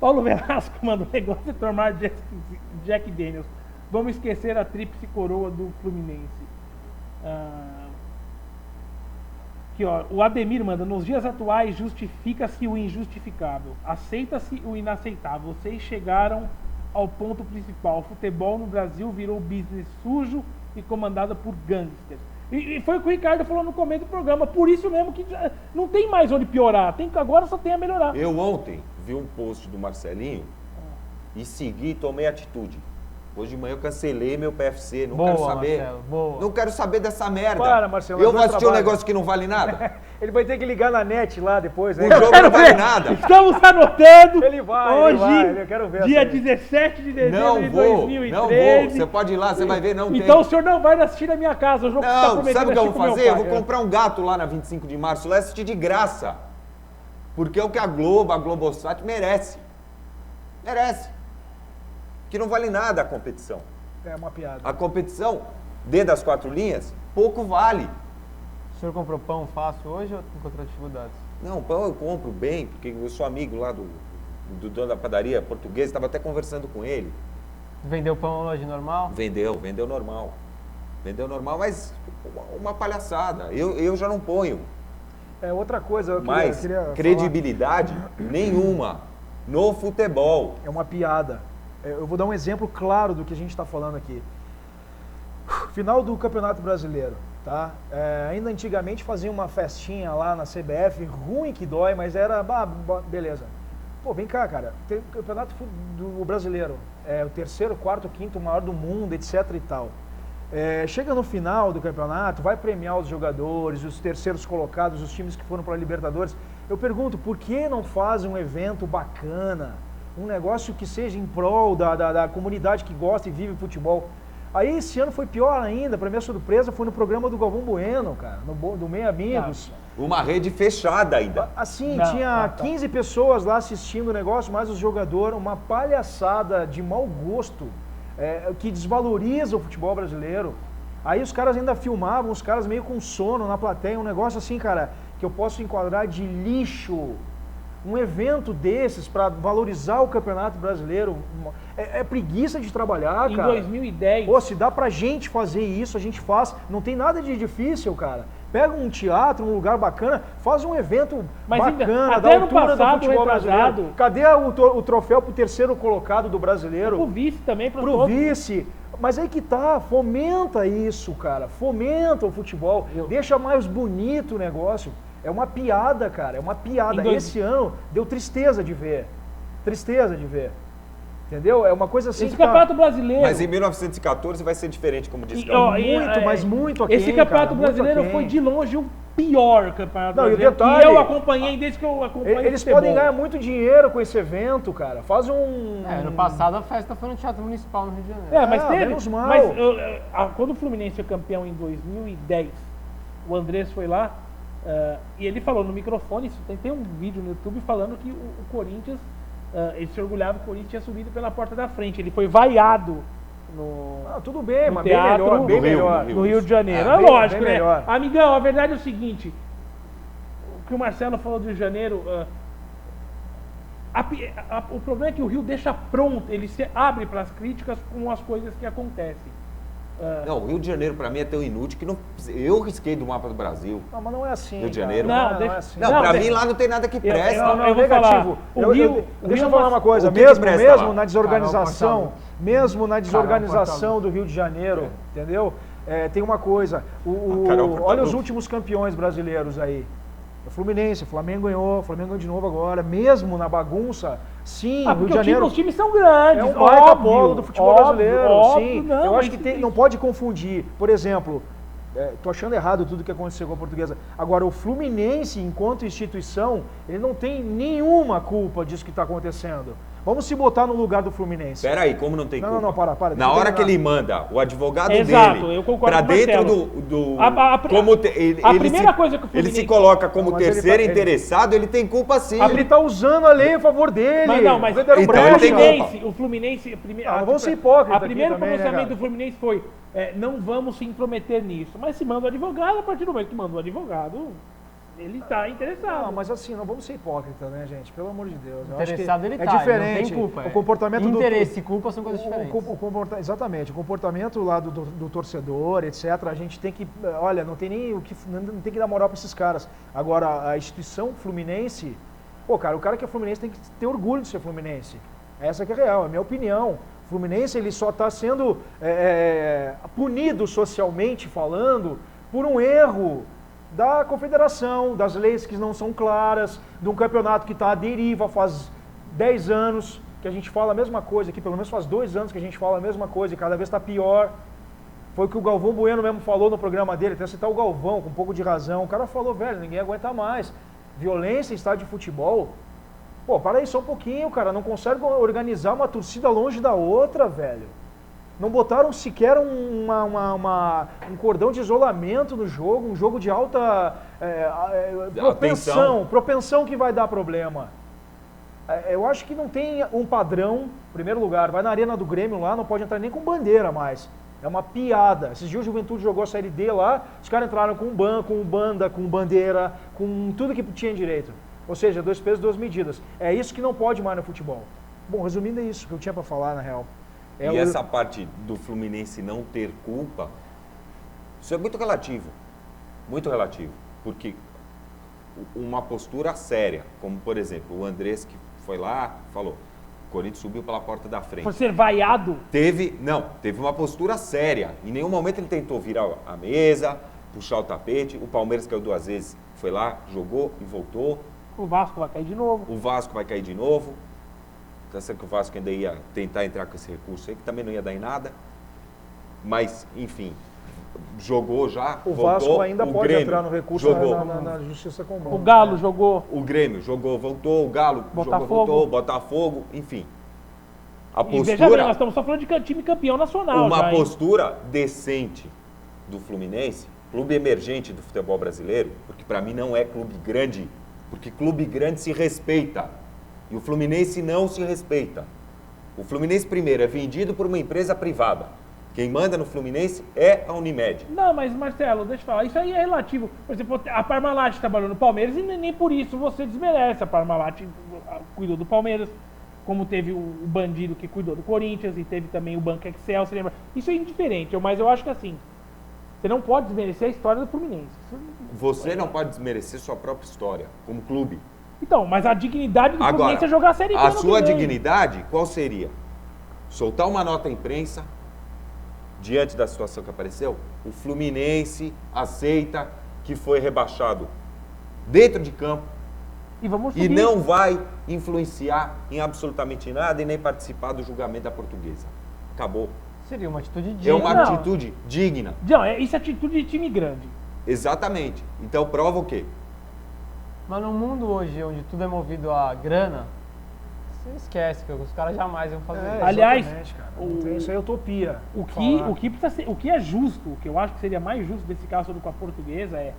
Paulo Velasco manda um negócio de tomar Jack Daniels. Vamos esquecer a tríplice coroa do Fluminense. Aqui, ó, o Ademir manda, nos dias atuais justifica-se o injustificável, aceita-se o inaceitável. Vocês chegaram ao ponto principal. O futebol no Brasil virou business sujo e comandado por gangsters. E foi o que o Ricardo falou no começo do programa, por isso mesmo que não tem mais onde piorar, agora só tem a melhorar. Eu ontem vi um post do Marcelinho e segui e tomei atitude. Hoje de manhã eu cancelei meu PFC, não quero saber. Marcelo, boa. Não quero saber dessa merda. Para, Marcelo, eu vou assistir um negócio que não vale nada. Ele vai ter que ligar na net lá depois, né? O jogo não vale nada. Estamos anotando. Ele vai, hoje, eu quero ver dia 17 de dezembro de 2013. Não vou. Você pode ir lá, você vai ver, não tem. Então o senhor não vai assistir na minha casa. O jogo que você tá prometendo. Sabe o que eu vou fazer? Eu vou pai, comprar um gato lá na 25 de março, lá e assistir de graça. Porque é o que a Globosat merece. Merece. Que não vale nada a competição. É uma piada. A competição, dentro das 4 linhas, pouco vale. O senhor comprou pão fácil hoje ou encontrou dificuldades? Não, pão eu compro bem, porque eu sou amigo lá do dono da padaria português, estava até conversando com ele. Vendeu pão hoje normal? Vendeu normal. Vendeu normal, mas uma palhaçada. Eu já não ponho. Outra coisa, eu mas queria credibilidade nenhuma no futebol. É uma piada. Eu vou dar um exemplo claro do que a gente está falando aqui. Final do Campeonato Brasileiro, tá? Ainda antigamente fazia uma festinha lá na CBF, ruim que dói, mas era, beleza. Pô, vem cá, cara, tem o Campeonato do Brasileiro, o terceiro, quarto, quinto maior do mundo, etc e tal. Chega no final do campeonato, vai premiar os jogadores, os terceiros colocados, os times que foram para a Libertadores. Eu pergunto, por que não fazem um evento bacana? Um negócio que seja em prol da comunidade que gosta e vive futebol. Aí esse ano foi pior ainda, para minha surpresa, foi no programa do Galvão Bueno, cara, do Meio Amigos. Uma rede fechada ainda. Assim, tinha 15 pessoas lá assistindo o negócio, mais os jogadores, uma palhaçada de mau gosto, que desvaloriza o futebol brasileiro. Aí os caras ainda filmavam, os caras meio com sono na plateia, um negócio assim, cara, que eu posso enquadrar de lixo. Um evento desses para valorizar o Campeonato Brasileiro é preguiça de trabalhar, cara. Em 2010... Pô, se dá pra gente fazer isso, a gente faz. Não tem nada de difícil, cara. Pega um teatro, um lugar bacana, faz um evento bacana, da altura do futebol brasileiro. Cadê o troféu pro terceiro colocado do brasileiro? Pro vice também, pro vice. Mas aí que tá, fomenta isso, cara. Fomenta o futebol. Deixa mais bonito o negócio. É uma piada, cara, é uma piada. Esse ano deu tristeza de ver. Tristeza de ver. Entendeu? É uma coisa assim. Esse Campeonato Brasileiro. Mas em 1914 vai ser diferente, como disse. Muito aquém. Esse Campeonato Brasileiro foi de longe o pior Campeonato Brasileiro. E eu acompanhei desde que eu acompanhei. Eles podem ganhar muito dinheiro com esse evento, cara. Faz um. Ano passado a festa foi no Teatro Municipal no Rio de Janeiro. Mas teve. Menos mal. Mas quando o Fluminense foi campeão em 2010, o Andrés foi lá. E ele falou no microfone, tem um vídeo no YouTube falando que o Corinthians, ele se orgulhava que o Corinthians tinha subido pela porta da frente. Ele foi vaiado no tudo bem, no mas teatro, bem melhor. No Rio de Janeiro. Lógico, né? Melhor. Amigão, a verdade é o seguinte, o que o Marcelo falou do Rio de Janeiro, o problema é que o Rio deixa pronto, ele se abre para as críticas com as coisas que acontecem. Não, o Rio de Janeiro pra mim é tão inútil que não, eu risquei do mapa do Brasil. Não, mas não é assim. Rio de cara. Janeiro. Não, Não, deixa- é assim. Não, Não, pra de- mim lá não tem nada que presta. eu vou negativo. falar. Deixa eu falar uma coisa. o que que presta Mesmo lá? na desorganização, mesmo na Carol desorganização do Rio de Janeiro, entendeu? Tem uma coisa. Carol Portalupe. Olha os últimos campeões brasileiros aí. O Fluminense, o Flamengo ganhou, o Flamengo ganhou de novo agora. Mesmo na bagunça, sim, o Rio porque de Janeiro os times são grandes, é um baita óbvio, polo do futebol óbvio, brasileiro, óbvio, sim. não, Eu acho mas que não pode confundir. Por exemplo, tô achando errado tudo que aconteceu com a Portuguesa. Agora, o Fluminense, enquanto instituição, ele não tem nenhuma culpa disso que está acontecendo. Vamos se botar no lugar do Fluminense. Pera aí, como não tem Não, culpa? não, para. Na deixa eu hora que terminar. ele manda o advogado Exato, dele eu concordo pra com o dentro Marcelo. do A primeira coisa que o ele Fluminense- se coloca como Não, mas ele terceiro tá- interessado, ele tem culpa sim. Ele está usando a lei a favor dele. Mas não, mas Venderam então brecha. ele tem culpa. o Fluminense, vamos ser hipócritas a primeiro aqui também, né, pronunciamento cara? do Fluminense foi, não vamos se intrometer nisso. Mas se manda o advogado, a partir do momento que manda o advogado, ele está interessado. Não, mas assim, não vamos ser hipócritas, né, gente? Pelo amor de Deus. Eu acho que Interessado ele é tá, diferente. ele não tem culpa. O comportamento do Interesse e culpa são coisas diferentes. Exatamente, o comportamento lá do torcedor, etc. A gente tem que, olha, não tem nem o que, não tem que dar moral para esses caras. Agora, a instituição Fluminense, pô, cara, o cara que é Fluminense tem que ter orgulho de ser Fluminense. Essa que é real, é a minha opinião. O Fluminense ele só está sendo punido socialmente falando por um erro da confederação, das leis que não são claras, de um campeonato que está à deriva faz 10 anos, que a gente fala a mesma coisa aqui, pelo menos faz 2 anos que a gente fala a mesma coisa e cada vez está pior. Foi o que o Galvão Bueno mesmo falou no programa dele, até citar o Galvão com um pouco de razão. O cara falou, velho, ninguém aguenta mais. Violência em estádio de futebol. Pô, para aí só um pouquinho, cara. Não consegue organizar uma torcida longe da outra, velho. Não botaram sequer um cordão de isolamento no jogo, um jogo de alta propensão que vai dar problema. Eu acho que não tem um padrão, em primeiro lugar, vai na arena do Grêmio lá, não pode entrar nem com bandeira mais. É uma piada. Esses dias o Juventude jogou a Série D lá, os caras entraram com com banda, com bandeira, com tudo que tinha direito. Ou seja, 2 pesos, 2 medidas. É isso que não pode mais no futebol. Bom, resumindo, é isso que eu tinha para falar, na real. Essa parte do Fluminense não ter culpa, isso é muito relativo. Muito relativo. Porque uma postura séria, como por exemplo, o Andrés que foi lá, falou, o Corinthians subiu pela porta da frente. Por ser vaiado. Teve uma postura séria. Em nenhum momento ele tentou virar a mesa, puxar o tapete. O Palmeiras caiu 2 vezes, foi lá, jogou e voltou. O Vasco vai cair de novo. O Vasco vai cair de novo. Tá certo que o Vasco ainda ia tentar entrar com esse recurso aí, que também não ia dar em nada. Mas, enfim, jogou já, O voltou. Vasco ainda o pode Grêmio entrar no recurso jogou. na Justiça Comum. O Galo jogou. O Grêmio jogou, voltou. O Galo Botafogo. jogou, voltou. Botafogo, enfim. A E veja bem, postura, nós estamos só falando de time campeão nacional. uma já, hein? postura decente do Fluminense, clube emergente do futebol brasileiro, porque para mim não é clube grande, porque clube grande se respeita. E o Fluminense não se respeita. O Fluminense, primeiro, é vendido por uma empresa privada. Quem manda no Fluminense é a Unimed. Não, mas Marcelo, deixa eu falar, isso aí é relativo. Por exemplo, a Parmalat trabalhou no Palmeiras e nem por isso você desmerece. A Parmalat cuidou do Palmeiras, como teve o Bandido que cuidou do Corinthians e teve também o Banco Excel, você lembra? Isso é indiferente, mas eu acho que assim, você não pode desmerecer a história do Fluminense. Você não pode desmerecer sua própria história como clube. Então, mas a dignidade do Agora, Fluminense é jogar a Série B a ano que sua vem. dignidade, qual seria? Soltar uma nota à imprensa, diante da situação que apareceu? O Fluminense aceita que foi rebaixado dentro de campo E vamos e subir. não vai influenciar em absolutamente nada e nem participar do julgamento da Portuguesa. Acabou. Seria uma atitude É digna. uma Não. atitude digna. Não, isso é atitude de time grande. Exatamente. Então prova o quê? Mas no mundo hoje, onde tudo é movido a grana, você esquece que os caras jamais iam fazer isso. Aliás, exatamente, cara. Não tem, isso é utopia. O que precisa ser, o que é justo, o que eu acho que seria mais justo desse caso com a Portuguesa é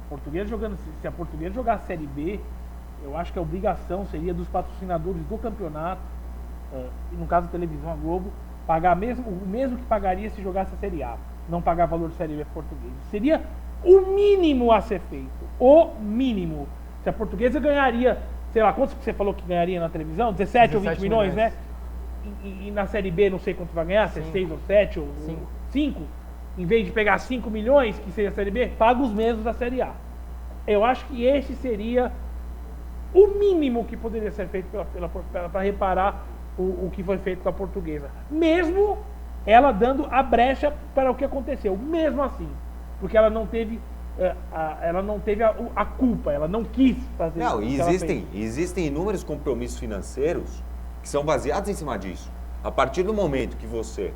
Portuguesa jogando, se a Portuguesa jogar a Série B, eu acho que a obrigação seria dos patrocinadores do campeonato, e no caso da televisão a Globo, pagar o mesmo que pagaria se jogasse a Série A, não pagar valor de Série B Portuguesa. Seria o mínimo a ser feito, o mínimo. Se a Portuguesa ganharia, sei lá, quantos que você falou que ganharia na televisão? 17 ou 20 milhões, né? E na Série B não sei quanto vai ganhar, se é 6 ou 7 ou Sim. 5, em vez de pegar 5 milhões, que seria a Série B, paga os mesmos da Série A. Eu acho que esse seria o mínimo que poderia ser feito para reparar o que foi feito com a Portuguesa. Mesmo ela dando a brecha para o que aconteceu. Mesmo assim. Porque ela não teve, a culpa, ela não quis fazer Não, o e que ela fez. existem inúmeros compromissos financeiros que são baseados em cima disso. A partir do momento que você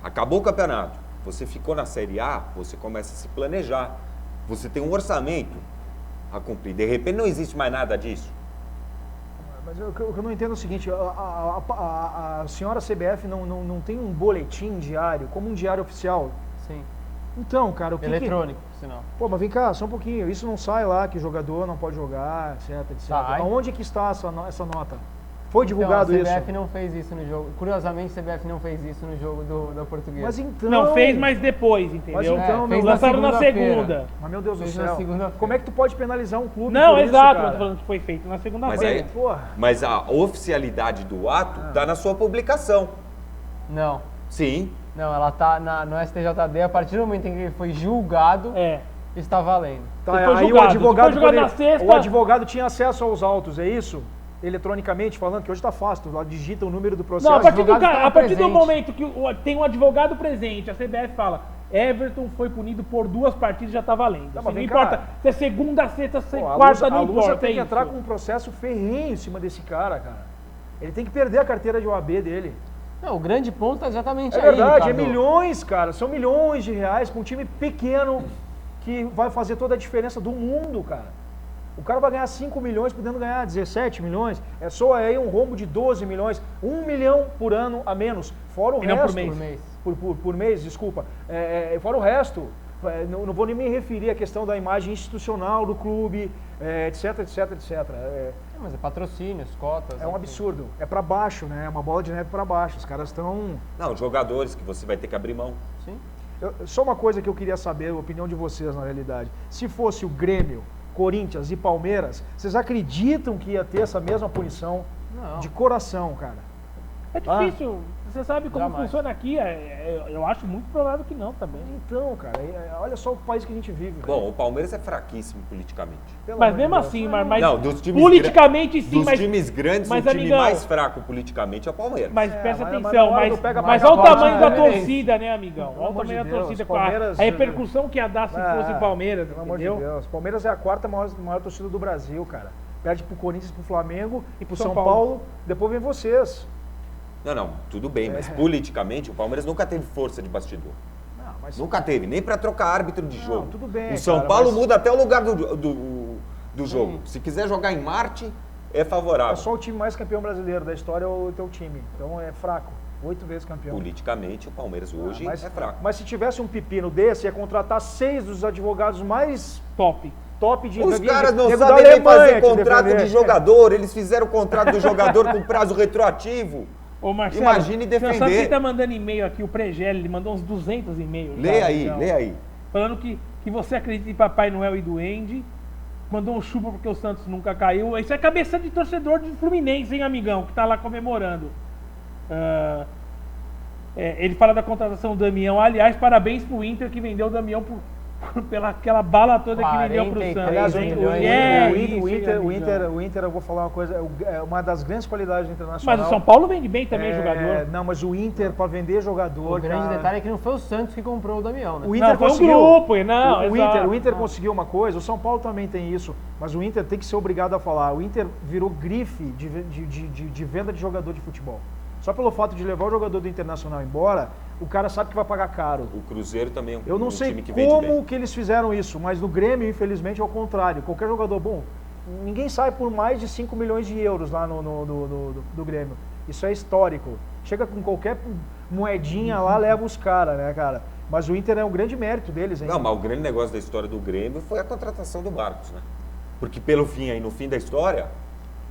acabou o campeonato, você ficou na Série A, você começa a se planejar. Você tem um orçamento a cumprir. De repente não existe mais nada disso. Mas o que eu não entendo é o seguinte, a senhora CBF não tem um boletim diário, como um diário oficial? Sim. Então, cara, o que Eletrônico, por sinal. Pô, mas vem cá, só um pouquinho, isso não sai lá que jogador não pode jogar, etc, etc. Sai. Aonde que está essa nota? Foi divulgado então, a CBF isso? não fez isso no jogo. Curiosamente, a CBF não fez isso no jogo da Portuguesa. Mas então... Não, fez, mas depois, entendeu? Mas então, fez lançaram na segunda-feira. segunda. Mas meu Deus do Fez na céu, segunda-feira. como é que tu pode penalizar um clube Não, por isso, exato, cara? eu tô falando que foi feito na Mas, segunda-feira. Porra. mas a oficialidade do ato está na sua publicação. Não. Sim. Não, ela tá no STJD, a partir do momento em que ele foi julgado, está valendo. Tá, Você foi aí julgado, o advogado, você foi julgado na sexta. o advogado tinha acesso aos autos, é isso? Eletronicamente falando, que hoje está fácil, lá digita o número do processo. Não, a partir, advogado estava a partir do presente. momento que tem um advogado presente, a CBF fala, Everton foi punido por 2 partidas, já tá valendo. Não, Assim, mas não vem importa cá. se é segunda, sexta, Pô, a quarta, não Lusa importa. tem é que isso. entrar com um processo ferrenho em cima desse cara. Ele tem que perder a carteira de OAB dele. Não, o grande ponto é exatamente É aí, verdade, é Ricardo. milhões, cara. São milhões de reais para um time pequeno que vai fazer toda a diferença do mundo, cara. O cara vai ganhar 5 milhões, podendo ganhar 17 milhões. É só aí um rombo de 12 milhões. 1 milhão por ano a menos. Fora o E não resto. por mês. Por mês. Por mês, desculpa. Fora o resto. Não vou nem me referir à questão da imagem institucional do clube, etc, etc, etc. Mas é patrocínios, cotas. É um enfim. absurdo. É para baixo, né? É uma bola de neve para baixo. Os caras estão... Não, jogadores que você vai ter que abrir mão. Sim. Só uma coisa que eu queria saber, a opinião de vocês na realidade. Se fosse o Grêmio, Corinthians e Palmeiras, vocês acreditam que ia ter essa mesma punição? Não. De coração, cara. É difícil. Você sabe como Jamais. funciona aqui. Eu acho muito provável que não também. Então, cara, olha só o país que a gente vive. velho. Bom, o Palmeiras é fraquíssimo politicamente. Pelo Mas amor de mesmo Deus. assim, mas Não, dos times politicamente sim, Dos mas, times grandes, mas, o time amigão, mais fraco politicamente é o Palmeiras. mas É, presta mas na atenção, hora mas, do pega mas pra olha o cá, tamanho da é, torcida, né, amigão? Olha o amor tamanho de da Deus, torcida, Palmeiras- a repercussão que ia dar se fosse o Palmeiras, Pelo amor de entendeu? Deus. Palmeiras é a 4ª maior torcida do Brasil, cara. Perde pro Corinthians, pro Flamengo e pro São São Paulo. Paulo. Depois vem vocês. Não, tudo bem, mas politicamente o Palmeiras nunca teve força de bastidor. Não, mas Nunca teve, nem para trocar árbitro de jogo. tudo bem, O São cara, Paulo mas- muda até o lugar do jogo. Se quiser jogar em Marte, é favorável. é só o time mais campeão brasileiro da história é o teu time. Então é fraco. 8 vezes campeão. Politicamente, o Palmeiras hoje é fraco. Mas se tivesse um pepino desse, ia contratar 6 dos advogados mais Top. top de Os de- caras não nego da sabem nem Alemanha fazer te contrato defender. de jogador. Eles fizeram o contrato do jogador com prazo retroativo. Ô, Marcelo, Imagine você não sabe defender. quem tá mandando e-mail aqui, o Pregel, ele mandou uns 200 e-mails. Lê já, aí, então. lê aí. Falando que você acredita em Papai Noel e Duende, mandou um chupa porque o Santos nunca caiu. Isso é cabeça de torcedor de Fluminense, hein, amigão, que tá lá comemorando. Ele fala da contratação do Damião. Aliás, parabéns pro Inter que vendeu o Damião pela aquela bala toda que vendeu pro 43 Santos. Aliás, o milhões. Inter, eu vou falar uma coisa, é uma das grandes qualidades do Internacional. Mas o São Paulo vende bem também, jogador. Não, mas o Inter, para vender jogador. O grande cara, detalhe é que não foi o Santos que comprou o Damião, né? O Inter Não, foi um conseguiu. grupo, não, o exato. Inter conseguiu uma coisa, o São Paulo também tem isso, mas o Inter tem que ser obrigado a falar. O Inter virou grife de venda de jogador de futebol. Só pelo fato de levar o jogador do Internacional embora, o cara sabe que vai pagar caro. O Cruzeiro também é Eu não um sei time que vende bem. como que eles fizeram isso, mas no Grêmio, infelizmente, é o contrário. Qualquer jogador bom, ninguém sai por mais de 5 milhões de euros lá do Grêmio. Isso é histórico. Chega com qualquer moedinha lá, leva os caras, né, cara? Mas o Inter é um grande mérito deles, hein? Não, mas o grande negócio da história do Grêmio foi a contratação do Barcos, né? Porque pelo fim, aí no fim da história,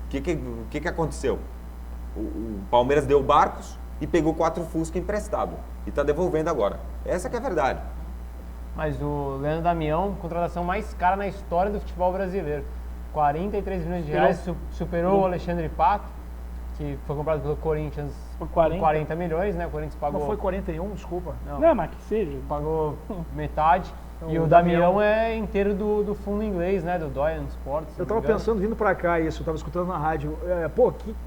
o que aconteceu? O Palmeiras deu o Barcos e pegou 4 Fusca emprestado. E está devolvendo agora. Essa que é a verdade. Mas o Leandro Damião, contratação mais cara na história do futebol brasileiro. 43 milhões de reais, superou o Alexandre Pato. que foi comprado pelo Corinthians Por 40 milhões, né? O Corinthians pagou... Não foi 41, desculpa. Não, mas que seja. Pagou metade. Então, e o Damião é inteiro do fundo inglês, né? Do Doyen Sports. Eu tava pensando, vindo pra cá isso, eu tava escutando na rádio.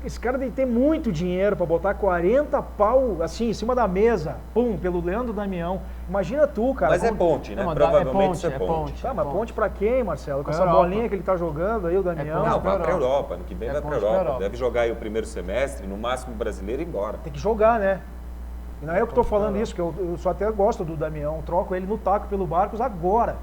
Esse cara tem que ter muito dinheiro pra botar 40 pau, assim, em cima da mesa, pum, pelo Leandro Damião. Imagina tu, cara. Mas é ponte, né? Não, Provavelmente é isso é ponte. Tá, mas ponte pra quem, Marcelo? Com Pra essa Europa. bolinha que ele tá jogando aí, o Damião. ponte Não, vai pra pra Europa. Ano que vem vai pra ponte pra Europa. Europa. Deve jogar aí o primeiro semestre, no máximo brasileiro e ir embora. Tem que jogar, né? E não é eu que tô falando isso, que eu só até gosto do Damião. Troco ele no taco pelo Barcos agora.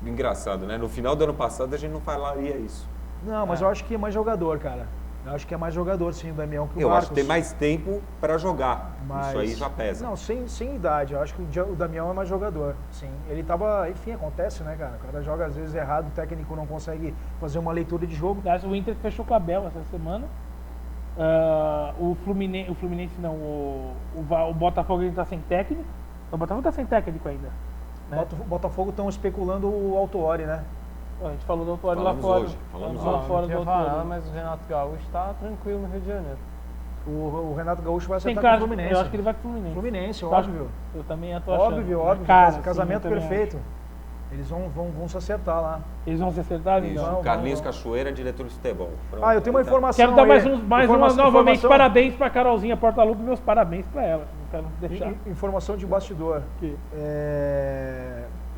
Engraçado, né? No final do ano passado a gente não falaria isso. Não, mas eu acho que é mais jogador, cara. Eu acho que é mais jogador, sim, o Damião que o Eu Barcos. acho que tem mais tempo para jogar. Mas- Isso aí já pesa. Não, sem idade. Eu acho que o Damião é mais jogador, sim. Ele tava... Enfim, acontece, né, cara? O cara joga às vezes errado, o técnico não consegue fazer uma leitura de jogo. Aliás, o Inter fechou com a Abel essa semana. O Fluminense não, o Botafogo ainda tá sem técnico. O Botafogo tá sem técnico ainda. Né? Botafogo estão especulando o Autuori, né? A gente falou do Autuori lá Falamos fora. hoje, falamos lá hoje. fora Não do queria falar nada, Autuori. mas o Renato Gaúcho está tranquilo no Rio de Janeiro. O Renato Gaúcho vai Tem acertar cara, com o Fluminense. eu acho que ele vai pro Fluminense. Fluminense, Eu acho- óbvio. Eu também tô achando. Óbvio, óbvio. Cara, sim, Casamento eu também perfeito. Eles vão se acertar lá. acho. Eles vão se acertar, Isso, então. Carlinhos Cachoeira, diretor de futebol. Pronto, Ah, eu tenho uma aí tá. informação Quero dar aí. mais uma novamente informação- parabéns pra Carolzinha Portaluppi, meus parabéns pra ela. Não quero deixar. Informação de bastidor. Que-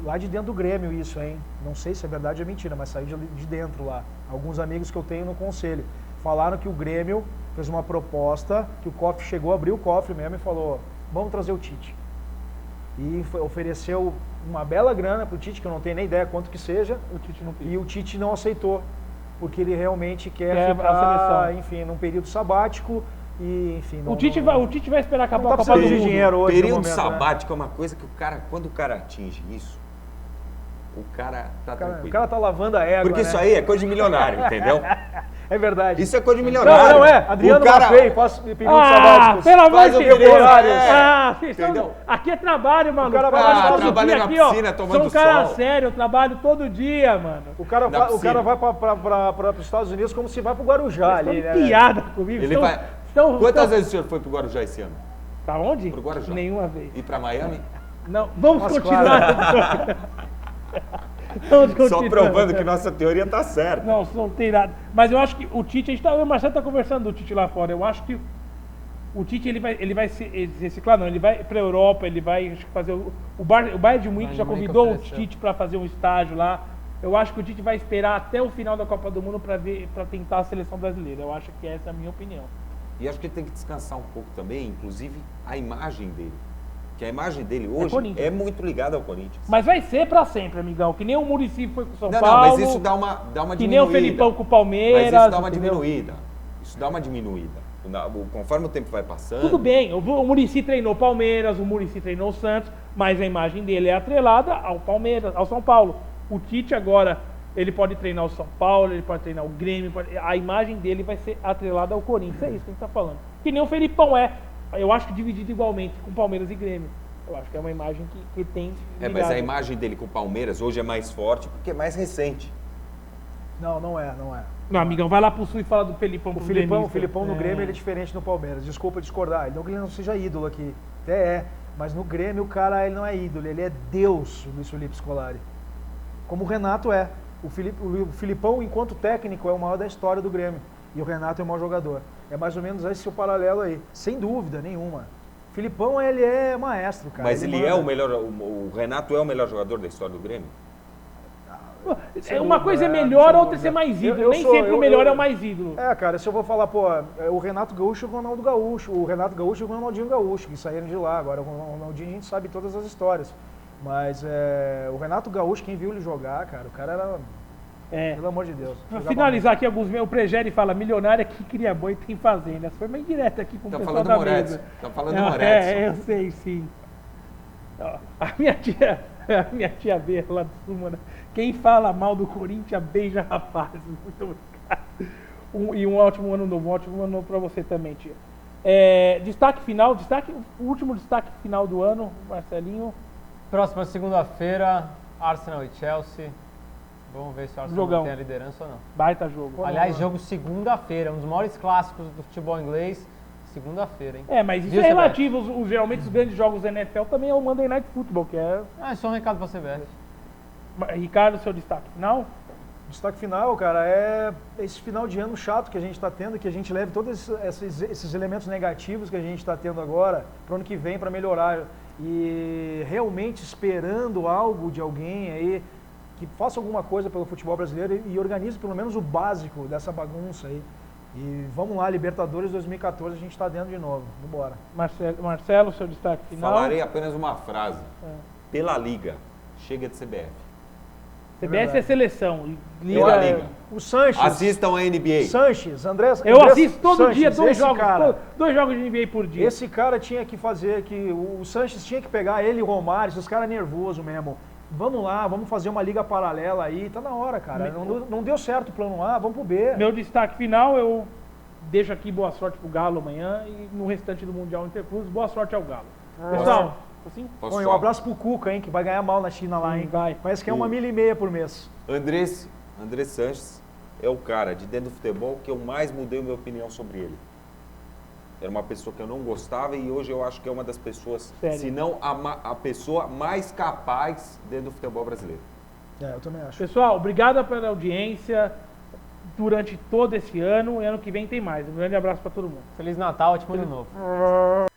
Lá de dentro do Grêmio isso, hein? Não sei se é verdade ou mentira, mas saiu de dentro lá. Alguns amigos que eu tenho no conselho falaram que o Grêmio fez uma proposta, que o cofre chegou, abriu o cofre mesmo e falou, vamos trazer o Tite. E ofereceu uma bela grana pro Tite, que eu não tenho nem ideia quanto que seja, O Tite não e quis. o Tite não aceitou, porque ele realmente quer Quer a ficar, seleção. enfim, num período sabático e, enfim... O Tite vai esperar acabar não a tá Copa do precisando de Mundo. dinheiro hoje no Período momento, né? sabático é uma coisa que quando o cara atinge isso, o cara tá O tranquilo. cara tá lavando a égua, Porque né? isso aí é coisa de milionário, entendeu? É verdade. Isso é coisa de milionário. Não é. Adriano O cara- Maffei faz períodos Ah, sabáticos. pelo amor Faz de o Deus. temporário. Vocês estão- Entendeu? Aqui é trabalho, mano. O cara vai Trabalho lá, todo trabalha dia na aqui, ó. piscina, tomando Sou um cara sol. sério, eu trabalho todo dia, mano. O cara Na vai piscina. para os Estados Unidos como se vai pro Guarujá ali, Estão né? piada comigo. Ele estão- vai... estão- Quantas estão- vezes o senhor foi pro Guarujá esse ano? Pra onde? Pro Guarujá. Nenhuma vez. E pra Miami? Não, vamos Mas continuar. Vamos Só continuar. provando que nossa teoria tá certa. Não, não tem nada. Mas eu acho que o Tite, o Marcelo tá conversando do Tite lá fora. Eu acho que o Tite ele vai se reciclar, não. Ele vai pra Europa, ele vai acho que fazer o Bayern de Munique já Bayern de Munique convidou o ofereceu. Tite para fazer um estágio lá. Eu acho que o Tite vai esperar até o final da Copa do Mundo para tentar a seleção brasileira. Eu acho que essa é a minha opinião. E acho que ele tem que descansar um pouco também, inclusive a imagem dele. Que a imagem dele hoje Corinthians. é muito ligada ao Corinthians. Mas vai ser para sempre, amigão. Que nem o Muricy foi com o São Não, Paulo. mas isso dá uma que nem diminuída. o Felipão com o Palmeiras. Mas isso dá uma entendeu? diminuída. Isso dá uma diminuída. Conforme o tempo vai passando... Tudo bem, o Muricy treinou o Palmeiras, o Muricy treinou o Santos, mas a imagem dele é atrelada ao Palmeiras, ao São Paulo. O Tite agora, ele pode treinar o São Paulo, ele pode treinar o Grêmio, a imagem dele vai ser atrelada ao Corinthians. É isso que a gente tá falando. Que nem o Felipão é, eu acho que dividido igualmente com Palmeiras e Grêmio. Eu acho que é uma imagem que tem... mas ligado. a imagem dele com o Palmeiras hoje é mais forte porque é mais recente. Não é. Não, amigão, vai lá pro Sul e fala do Felipão. O pro Filipão gremista. no Grêmio ele é diferente no Palmeiras. Desculpa discordar. Não que ele não seja ídolo aqui. Até é. Mas no Grêmio o cara ele não é ídolo. Ele é Deus, o Luiz Felipe Scolari. Como o Renato é. O Filipão, enquanto técnico, é o maior da história do Grêmio. E o Renato é o maior jogador. É mais ou menos esse o paralelo aí. Sem dúvida nenhuma. O Filipão, ele é maestro, cara. Mas ele manda. é o melhor... O Renato é o melhor jogador da história do Grêmio? Uma coisa é dúvida, melhor, sem a outra é ser dúvida. mais ídolo. Eu Nem sou- sempre eu- o melhor eu- é o mais ídolo. É, cara, se eu vou falar, pô, o Renato Gaúcho e o Ronaldo Gaúcho, o Renato Gaúcho e o Ronaldinho Gaúcho, que saíram de lá. Agora, o Ronaldinho a gente sabe todas as histórias. Mas o Renato Gaúcho, quem viu ele jogar, cara, o cara era, É. pelo amor de Deus. Pra jogava finalizar aqui alguns meus, o Pregeri fala, milionário é que cria boi e tem fazenda. Essa foi uma indireta aqui com o Tá pessoal falando da Moretz. mesa. Tá falando Não, Moretz. eu sei, sim. Ó, a minha tia B lá do Sul, mano, quem fala mal do Corinthians beija rapazes. Muito obrigado. E um ótimo ano novo pra você também, tia. Destaque final, o último destaque final do ano, Marcelinho. Próxima segunda-feira, Arsenal e Chelsea. Vamos ver se o Arsenal Jogão. tem a liderança ou não. Baita jogo. Aliás, jogo segunda-feira, um dos maiores clássicos do futebol inglês, segunda-feira, hein? É, mas isso Viu, é CBF? relativo. Geralmente os grandes jogos da NFL também é o Monday Night Football, que é... Ah, é só um recado pra CBF. Ricardo, seu destaque final? Destaque final, cara, é esse final de ano chato que a gente está tendo, que a gente leve todos esses elementos negativos que a gente está tendo agora para o ano que vem para melhorar. E realmente esperando algo de alguém aí que faça alguma coisa pelo futebol brasileiro e organize pelo menos o básico dessa bagunça aí. E vamos lá, Libertadores 2014, a gente está dentro de novo. Vambora. Marcelo, seu destaque final? Falarei apenas uma frase. Pela Liga, chega de CBF. CBF é seleção. Pela Liga. O Sanches. Assistam a NBA. Sanches, André. Eu assisto todo Sanches, dia, dois esse jogos, cara. dois jogos de NBA por dia. Esse cara tinha que fazer, que o Sanches tinha que pegar ele e o Romário, esses caras nervosos mesmo. Vamos lá, vamos fazer uma liga paralela aí, tá na hora, cara. Não deu certo o plano A, vamos pro B. Meu destaque final, eu deixo aqui boa sorte pro Galo amanhã e no restante do Mundial Interclubes, boa sorte ao Galo. Pessoal, assim? Posso Bom, e só? um abraço pro Cuca, hein, que vai ganhar mal na China lá, hein. Vai. Parece que é 1,5 milha por mês. André Sanches é o cara de dentro do futebol que eu mais mudei a minha opinião sobre ele. Era uma pessoa que eu não gostava e hoje eu acho que é uma das pessoas, Sério? se não a pessoa mais capaz dentro do futebol brasileiro. É, eu também acho. Pessoal, obrigado pela audiência durante todo esse ano e ano que vem tem mais. Um grande abraço para todo mundo. Feliz Natal, ótimo ano novo.